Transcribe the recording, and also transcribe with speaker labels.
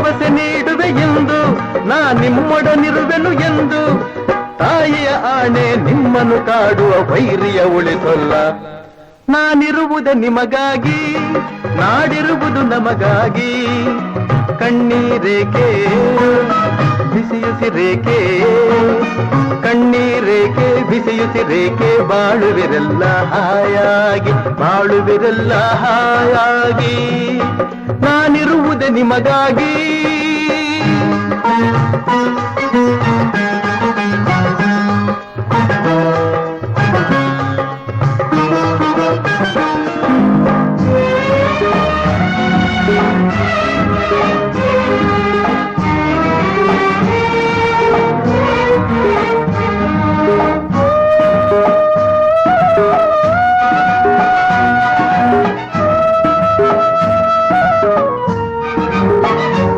Speaker 1: ಭರವಸೆ ನೀಡುವೆ ಎಂದು ನಾ ನಿಮ್ಮೊಡನಿರುವೆನು ಎಂದು ತಾಯಿಯ ಆಣೆ ನಿಮ್ಮನ್ನು ಕಾಡುವ ವೈರಿಯ ಉಳಿಸೊಲ್ಲ ನಾನಿರುವುದೇ ನಿಮಗಾಗಿ ನಾಡಿರುವುದು ನಮಗಾಗಿ ಕಣ್ಣೀರೇಕೆ ಬಿಸಿಯುಸಿರೇಕೆ ಕಣ್ಣೀರೇಕೆ ಬಿಸಿಯುಸಿರೇಕೆ ಬಾಳುವಿರೆಲ್ಲ ಹಾಯಾಗಿ ಬಾಳುವಿರೆಲ್ಲ ಹಾಯಾಗಿ ನಾನಿರುವುದೇ ನಿಮಗಾಗಿ